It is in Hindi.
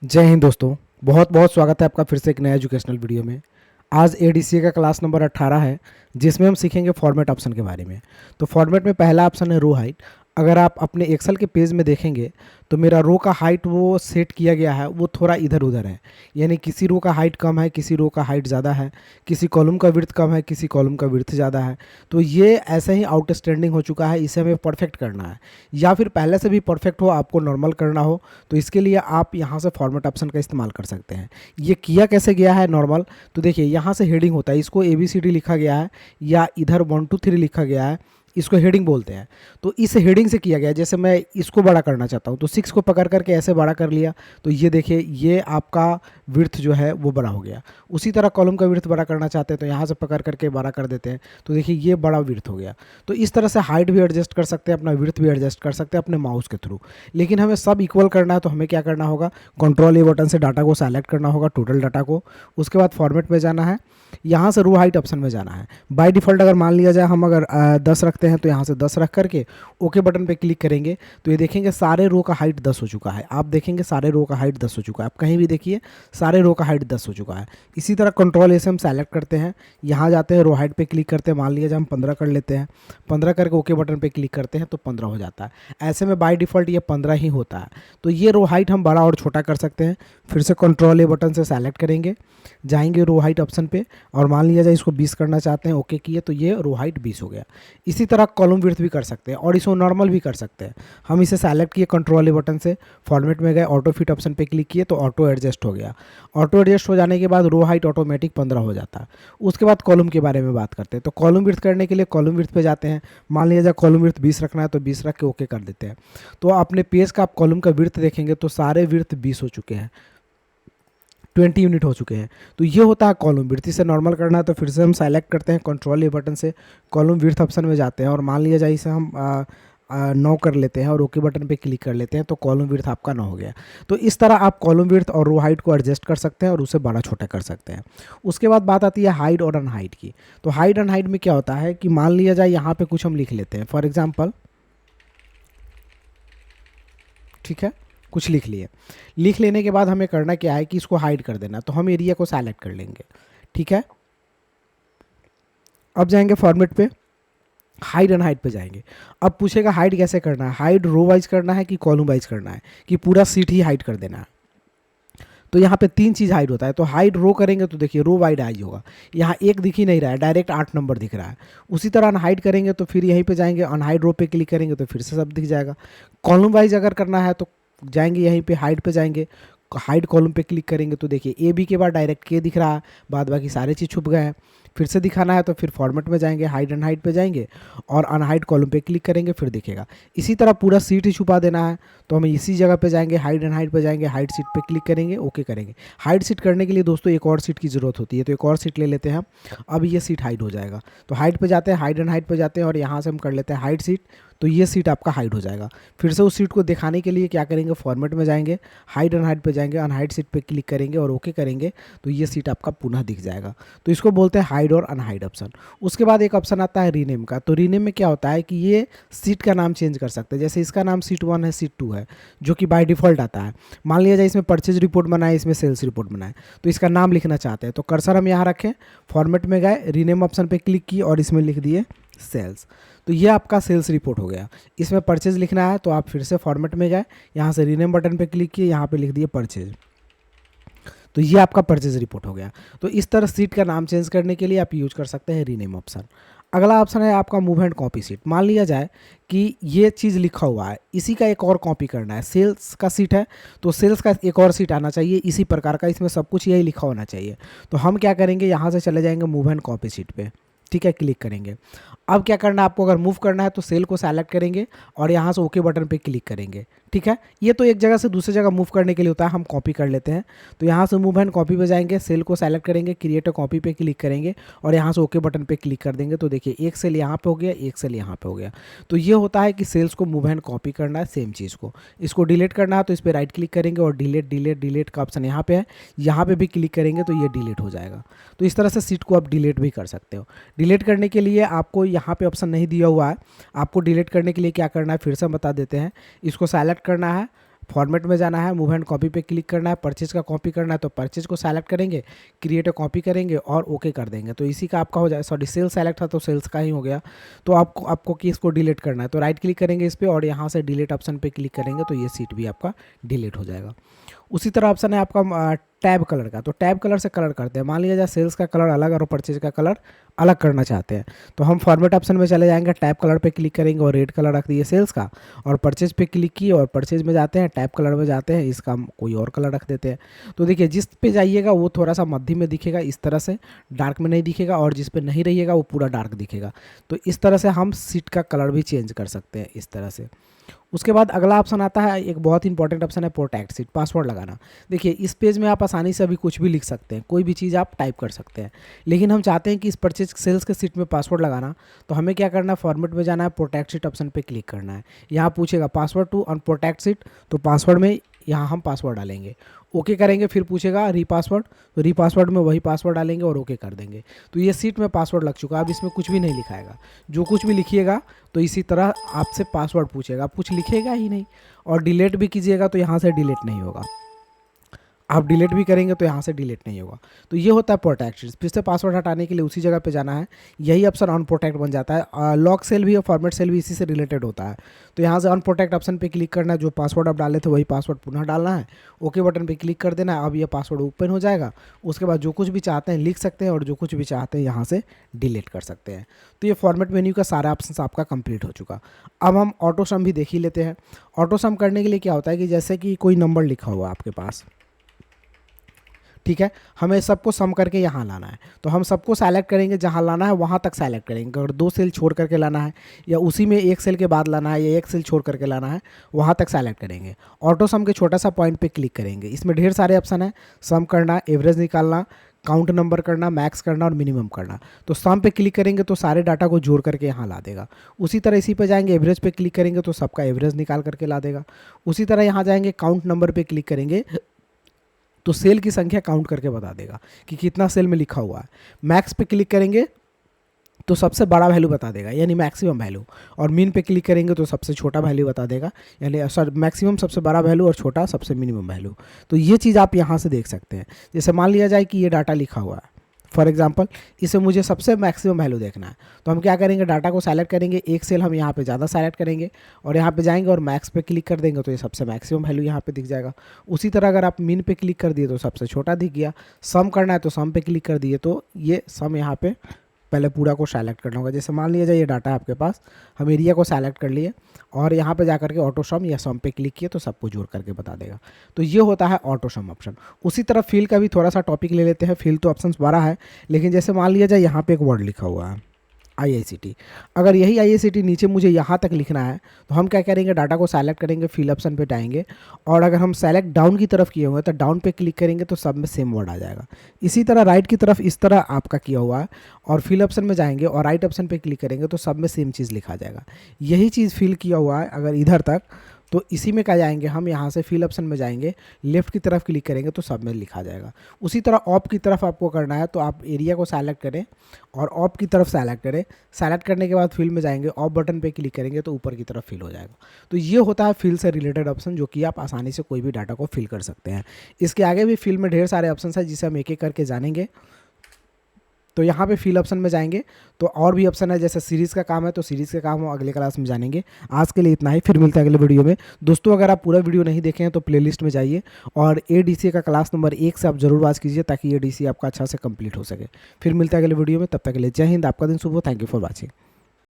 जय हिंद दोस्तों। बहुत बहुत स्वागत है आपका फिर से एक नया एजुकेशनल वीडियो में। आज एडीसीए का क्लास नंबर 18 है, जिसमें हम सीखेंगे फॉर्मेट ऑप्शन के बारे में। तो फॉर्मेट में पहला ऑप्शन है रो हाइट। अगर आप अपने एक्सेल के पेज में देखेंगे तो मेरा रो का हाइट वो सेट किया गया है, वो थोड़ा इधर उधर है। यानी किसी रो का हाइट कम है, किसी रो का हाइट ज़्यादा है, किसी कॉलम का विड्थ कम है, किसी कॉलम का विड्थ ज़्यादा है। तो ये ऐसे ही आउटस्टैंडिंग हो चुका है, इसे हमें परफेक्ट करना है। या फिर पहले से भी परफेक्ट हो, आपको नॉर्मल करना हो, तो इसके लिए आप यहाँ से फॉर्मेट ऑप्शन का इस्तेमाल कर सकते हैं। ये किया कैसे गया है नॉर्मल, तो देखिए यहाँ से हेडिंग होता है, इसको ABCD लिखा गया है या इधर 1 2 3 लिखा गया है, इसको हेडिंग बोलते हैं। तो इस हेडिंग से किया गया है। जैसे मैं इसको बड़ा करना चाहता हूँ तो 6 को पकड़ करके ऐसे बड़ा कर लिया, तो ये देखिए ये आपका विड्थ जो है वो बड़ा हो गया। उसी तरह कॉलम का विड्थ बड़ा करना चाहते हैं तो यहाँ से पकड़ करके बड़ा कर देते हैं, तो देखिए ये बड़ा विड्थ हो गया। तो इस तरह से हाइट भी एडजस्ट कर सकते हैं, अपना विड्थ भी एडजस्ट कर सकते हैं अपने माउस के थ्रू। लेकिन हमें सब इक्वल करना है, तो हमें क्या करना होगा, कंट्रोल A बटन से डाटा को सेलेक्ट करना होगा, टोटल डाटा को। उसके बाद फॉर्मेट में जाना है, यहाँ से रो हाइट ऑप्शन में जाना है। बाय डिफ़ॉल्ट अगर मान लिया जाए हम अगर 10 रखते हैं, तो यहाँ से 10 रख करके ओके बटन पे क्लिक करेंगे तो ये देखेंगे सारे रो का हाइट 10 हो चुका है। आप देखेंगे सारे रो का हाइट 10 हो चुका है। आप कहीं भी देखिए सारे रो का हाइट 10 हो चुका है। इसी तरह कंट्रोल A से हम सेलेक्ट करते हैं, यहाँ जाते हैं, रो हाइट पे क्लिक करते हैं, मान लिया जाए हम 15 कर लेते हैं। 15 करके ओके बटन पे क्लिक करते हैं तो 15 हो जाता है। ऐसे में बाय डिफ़ॉल्ट ये 15 ही होता है। तो ये रो हाइट हम बड़ा और छोटा कर सकते हैं। फिर से कंट्रोल A बटन से सेलेक्ट करेंगे, जाएंगे रो हाइट ऑप्शन पे, और मान लिया जाए इसको 20 करना चाहते हैं, ओके किए तो ये रो हाइट 20 हो गया। इसी तरह कॉलम विड्थ भी कर सकते हैं और इसको नॉर्मल भी कर सकते हैं। हम इसे सेलेक्ट किए कंट्रोल A बटन से, फॉर्मेट में गए, ऑटो फिट ऑप्शन पे क्लिक किए तो ऑटो एडजस्ट हो गया। ऑटो एडजस्ट हो जाने के बाद रो हाइट ऑटोमेटिक 15 हो जाता है। उसके बाद कॉलम के बारे में बात करते हैं। तो कॉलम विड्थ करने के लिए कॉलम विड्थ पे जाते हैं, मान लिया जाए कॉलम विड्थ 20 रखना है तो 20 रख के ओके कर देते हैं। तो अपने पेज का आप कॉलम का विड्थ देखेंगे तो सारे विड्थ 20 हो चुके हैं, 20 यूनिट हो चुके हैं। तो ये होता है कॉलम विड्थ। इसे नॉर्मल करना है तो फिर से हम सेलेक्ट करते हैं कंट्रोल A बटन से, कॉलम विड्थ ऑप्शन में जाते हैं और मान लिया जाए इसे हम 9 कर लेते हैं और ओके बटन पे क्लिक कर लेते हैं, तो कॉलम विड्थ आपका 9 हो गया। तो इस तरह आप कॉलम विड्थ और रो हाइट को एडजस्ट कर सकते हैं और उसे बड़ा छोटा कर सकते हैं। उसके बाद बात आती है हाइट और अनहाइट की। तो हाइट अनहाइट में क्या होता है कि मान लिया जाए यहाँ पे कुछ हम लिख लेते हैं, फॉर एग्जाम्पल, ठीक है, कुछ लिख लिए। लिख लेने के बाद हमें करना क्या है कि इसको हाइड कर देना, तो हम एरिया को सेलेक्ट कर लेंगे, ठीक है। अब जाएंगे फॉर्मेट पे, हाइड एंड हाइड पे जाएंगे। अब पूछेगा हाइड कैसे करना है, हाइड रो वाइज करना है कि कॉलम वाइज करना है, कि पूरा सीट ही हाइड कर देना है। तो यहाँ पे 3 चीज़ हाइड होता है। तो हाइड रो करेंगे तो देखिए रो वाइड आई होगा, यहाँ एक दिख ही नहीं रहा है, डायरेक्ट 8 नंबर दिख रहा है। उसी तरह अनहाइड करेंगे तो फिर यहीं पे जाएंगे, अनहाइड रो पे क्लिक करेंगे तो फिर से सब दिख जाएगा। कॉलम वाइज अगर करना है तो जाएंगे यहीं पे हाइड पे जाएंगे, हाइड कॉलम पे क्लिक करेंगे तो देखिए ए बी के बाद डायरेक्ट के दिख रहा है, बाद बाकी सारे चीज़ छुप गए हैं। फिर से दिखाना है तो फिर फॉर्मेट में जाएंगे, हाइड एंड हाइड पे जाएंगे और अनहाइड कॉलम पे क्लिक करेंगे, फिर दिखेगा। इसी तरह पूरा सीट ही छुपा देना है तो हम इसी जगह पे जाएंगे, हाइड एंड हाइड पे जाएंगे, हाइड सीट पे क्लिक करेंगे, ओके करेंगे। हाइड सीट करने के लिए दोस्तों एक और सीट की ज़रूरत होती है, तो एक और सीट ले लेते हैं हम। अब ये सीट हाइड हो जाएगा, तो हाइड पे जाते हैं, हाइड एंड हाइड पे जाते हैं और यहाँ से हम कर लेते हैं हाइड सीट, तो ये सीट आपका हाइड हो जाएगा। फिर से उस सीट को दिखाने के लिए क्या करेंगे, फॉर्मेट में जाएंगे, हाइड एंड हाइड पे जाएंगे, अनहाइड सीट पे क्लिक करेंगे और ओके करेंगे, तो ये सीट आपका पुनः दिख जाएगा। तो इसको बोलते हैं हाइड और अनहाइड ऑप्शन। उसके बाद एक ऑप्शन आता है रीनेम का। तो रीनेम में क्या होता है कि ये सीट का नाम चेंज कर सकते हैं। जैसे इसका नाम सीट 1 है, सीट 2 है, जो कि बाय डिफ़ॉल्ट आता है। मान लिया जाए इसमें परचेज रिपोर्ट बनाए, इसमें सेल्स रिपोर्ट बनाए, तो इसका नाम लिखना चाहते हैं तो कर्सर हम यहाँ रखें, फॉर्मेट में गए, रीनेम ऑप्शन पे क्लिक किए और इसमें लिख दिए सेल्स, तो ये आपका सेल्स रिपोर्ट हो गया। इसमें परचेज लिखना है तो आप फिर से फॉर्मेट में गए, यहाँ से रीनेम बटन पे क्लिक किए, यहाँ पे लिख दिए परचेज, तो ये आपका परचेज रिपोर्ट हो गया। तो इस तरह सीट का नाम चेंज करने के लिए आप यूज कर सकते हैं रीनेम ऑप्शन। अगला ऑप्शन है आपका मूव एंड कॉपी सीट। मान लिया जाए कि ये चीज़ लिखा हुआ है, इसी का एक और कॉपी करना है। सेल्स का सीट है तो सेल्स का एक और सीट आना चाहिए इसी प्रकार का, इसमें सब कुछ यही लिखा होना चाहिए। तो हम क्या करेंगे, यहाँ से चले जाएंगे मूव एंड कॉपी सीट पे, ठीक है, क्लिक करेंगे। अब क्या करना है आपको, अगर मूव करना है तो सेल को सेलेक्ट करेंगे और यहाँ से ओके बटन पे क्लिक करेंगे, ठीक है। ये तो एक जगह से दूसरी जगह मूव करने के लिए होता है, हम कॉपी कर लेते हैं। तो यहाँ से मूव एंड कॉपी पे जाएंगे, सेल को सेलेक्ट करेंगे, क्रिएट अ कॉपी पे क्लिक करेंगे और यहाँ से ओके बटन पे क्लिक कर देंगे, तो देखिए एक सेल यहाँ पे हो गया, एक सेल यहाँ पे हो गया। तो ये होता है कि सेल्स को मूव एंड कॉपी करना है, सेम चीज़ को। इसको डिलीट करना है तो इस पर राइट क्लिक करेंगे और डिलीट डिलीट डिलीट का ऑप्शन यहाँ पे है, यहाँ पे भी क्लिक करेंगे तो ये डिलीट हो जाएगा। तो इस तरह से सीट को आप डिलीट भी कर सकते हो। डिलीट करने के लिए आपको यहाँ पे ऑप्शन नहीं दिया हुआ है, आपको डिलीट करने के लिए क्या करना है फिर से हम बता देते हैं। इसको सेलेक्ट करना है, फॉर्मेट में जाना है, मूव एंड कॉपी पे क्लिक करना है, परचेज का कॉपी करना है तो परचेज को सेलेक्ट करेंगे, क्रिएट कॉपी करेंगे और ओके कर देंगे। तो इसी का आपका हो जाए, सॉरी सेल सेलेक्ट था तो सेल्स का ही हो गया। तो आपको कि इसको डिलीट करना है तो राइट क्लिक करेंगे इस पर और यहाँ से डिलीट ऑप्शन पे क्लिक करेंगे तो ये सीट भी आपका डिलीट हो जाएगा। उसी तरह ऑप्शन है आपका टैब कलर का, तो टैब कलर से कलर करते हैं। मान लीजिए जैसे सेल्स का कलर अलग और परचेज का कलर अलग करना चाहते हैं तो हम फॉर्मेट ऑप्शन में चले जाएंगे, टैब कलर पे क्लिक करेंगे और रेड कलर रख दिए सेल्स का, और परचेज पे क्लिक किए और परचेज में जाते हैं, टैब कलर में जाते हैं, इसका हम कोई और कलर रख देते हैं। तो देखिए जिस पे जाइएगा वो थोड़ा सा मध्य में दिखेगा, इस तरह से डार्क में नहीं दिखेगा, और जिस पे नहीं रहिएगा वो पूरा डार्क दिखेगा। तो इस तरह से हम सीट का कलर भी चेंज कर सकते हैं इस तरह से। उसके बाद अगला ऑप्शन आता है, एक बहुत इंपॉर्टेंट ऑप्शन है प्रोटेक्ट सीट, पासवर्ड लगाना। देखिए इस पेज में आप आसानी से अभी कुछ भी लिख सकते हैं, कोई भी चीज़ आप टाइप कर सकते हैं, लेकिन हम चाहते हैं कि इस परचेज सेल्स के सीट में पासवर्ड लगाना, तो हमें क्या करना है, फॉर्मेट में जाना है, प्रोटेक्ट सीट ऑप्शन पे क्लिक करना है। यहाँ पूछेगा password to unprotect sheet, तो पासवर्ड में यहाँ हम पासवर्ड डालेंगे, ओके करेंगे, फिर पूछेगा रीपासवर्ड, तो रीपासवर्ड में वही पासवर्ड डालेंगे और ओके कर देंगे। तो ये सीट में पासवर्ड लग चुका है, अब इसमें कुछ भी नहीं लिखाएगा, जो कुछ भी लिखिएगा तो इसी तरह आपसे पासवर्ड पूछेगा, आप कुछ लिखेगा ही नहीं। और डिलीट भी कीजिएगा तो यहाँ से डिलीट नहीं होगा, आप डिलीट भी करेंगे तो यहाँ से डिलीट नहीं होगा। तो ये होता है प्रोटेक्ट। फिर से पासवर्ड हटाने के लिए उसी जगह पे जाना है, यही ऑप्शन ऑन प्रोटेक्ट बन जाता है। लॉक सेल भी और फॉर्मेट सेल भी इसी से रिलेटेड होता है। तो यहाँ से ऑन प्रोटेक्ट ऑप्शन पे क्लिक करना है, जो पासवर्ड आप डाले थे वही पासवर्ड पुनः डालना है, ओके बटन पे क्लिक कर देना है। अब ये पासवर्ड ओपन हो जाएगा, उसके बाद जो कुछ भी चाहते हैं लिख सकते हैं और जो कुछ भी चाहते हैं यहाँ से डिलीट कर सकते हैं। तो ये फॉर्मेट मेन्यू का सारा ऑप्शन आपका कंप्लीट हो चुका। अब हम ऑटो सम भी देख ही लेते हैं। ऑटो सम करने के लिए क्या होता है कि जैसे कि कोई नंबर लिखा हुआ आपके पास, ठीक है, हमें सबको सम करके यहाँ लाना है, तो हम सबको सेलेक्ट करेंगे, जहाँ लाना है वहाँ तक सेलेक्ट करेंगे। अगर 2 सेल छोड़ करके लाना है या उसी में 1 सेल के बाद लाना है या 1 सेल छोड़ करके लाना है, वहाँ तक सेलेक्ट करेंगे। ऑटो सम के छोटा सा पॉइंट पे क्लिक करेंगे, इसमें ढेर सारे ऑप्शन है, सम करना, एवरेज निकालना, काउंट नंबर करना, मैक्स करना और मिनिमम करना। तो सम पे क्लिक करेंगे तो सारे डाटा को जोड़ करके यहाँ ला देगा। उसी तरह इसी पे जाएंगे, एवरेज पे क्लिक करेंगे तो सबका एवरेज निकाल करके ला देगा। उसी तरह यहाँ जाएंगे, काउंट नंबर पे क्लिक करेंगे तो सेल की संख्या काउंट करके बता देगा कि कितना सेल में लिखा हुआ है। मैक्स पे क्लिक करेंगे तो सबसे बड़ा वैल्यू बता देगा, यानी मैक्सिमम वैल्यू, और मिन पे क्लिक करेंगे तो सबसे छोटा वैल्यू बता देगा, यानी सॉरी मैक्सिमम सबसे बड़ा वैल्यू और छोटा सबसे मिनिमम वैल्यू। तो ये चीज़ आप यहाँ से देख सकते हैं। जैसे मान लिया जाए कि ये डाटा लिखा हुआ है, फॉर एग्जाम्पल इसे मुझे सबसे मैक्सिमम वैल्यू देखना है, तो हम क्या करेंगे, डाटा को सेलेक्ट करेंगे, एक सेल हम यहाँ पे ज़्यादा सेलेक्ट करेंगे और यहाँ पे जाएंगे और मैक्स पे क्लिक कर देंगे तो ये सबसे मैक्सिमम वैल्यू यहाँ पे दिख जाएगा। उसी तरह अगर आप मिन पे क्लिक कर दिए तो सबसे छोटा दिख गया, सम करना है तो सम पे क्लिक कर दिए तो ये सम यहाँ पे पहले पूरा को सेलेक्ट करना होगा। जैसे मान लिया जाए ये डाटा आपके पास, हम एरिया को सेलेक्ट कर लिए और यहाँ पे जाकर के ऑटो सम या सम पे क्लिक किए तो सबको जोड़ करके बता देगा। तो ये होता है ऑटो सम ऑप्शन। उसी तरह फिल का भी थोड़ा सा टॉपिक ले लेते हैं। फिल तो ऑप्शन 12 है, लेकिन जैसे मान लिया जाए यहाँ पे एक वर्ड लिखा हुआ है IICT, अगर यही IICT नीचे मुझे यहाँ तक लिखना है तो हम क्या करेंगे, डाटा को सेलेक्ट करेंगे, फिल ऑप्शन पे जाएंगे और अगर हम सेलेक्ट डाउन की तरफ किए हुए हैं तो डाउन पे क्लिक करेंगे तो सब में सेम वर्ड आ जाएगा। इसी तरह राइट की तरफ इस तरह आपका किया हुआ है और फिल ऑप्शन में जाएंगे और राइट ऑप्शन पे क्लिक करेंगे तो सब में सेम चीज़ लिखा जाएगा। यही चीज़ फिल किया हुआ है अगर इधर तक, तो इसी में क्या जाएंगे हम, यहाँ से फिल ऑप्शन में जाएंगे, लेफ्ट की तरफ क्लिक करेंगे तो सब में लिखा जाएगा। उसी तरह ऑप की तरफ आपको करना है तो आप एरिया को सेलेक्ट करें और ऑप की तरफ सेलेक्ट करें। सेलेक्ट करने के बाद फिल में जाएंगे, ऑप बटन पे क्लिक करेंगे तो ऊपर की तरफ फिल हो जाएगा। तो ये होता है फिल से रिलेटेड ऑप्शन, जो कि आप आसानी से कोई भी डाटा को फिल कर सकते हैं। इसके आगे भी फिल में ढेर सारे ऑप्शन है जिसे हम एक एक करके जानेंगे। तो यहाँ पे फिल ऑप्शन में जाएंगे तो और भी ऑप्शन है, जैसे सीरीज़ का काम है तो सीरीज़ का काम हम अगले क्लास में जानेंगे। आज के लिए इतना ही, फिर मिलते हैं अगले वीडियो में। दोस्तों अगर आप पूरा वीडियो नहीं देखे हैं तो प्लेलिस्ट में जाइए और ADCA का क्लास नंबर 1 से आप जरूर वॉच कीजिए ताकि ADCA आपका अच्छा से कंप्लीट हो सके। फिर मिलते हैं अगले वीडियो में, तब तक के लिए जय हिंद, आपका दिन शुभ हो। Thank you for watching.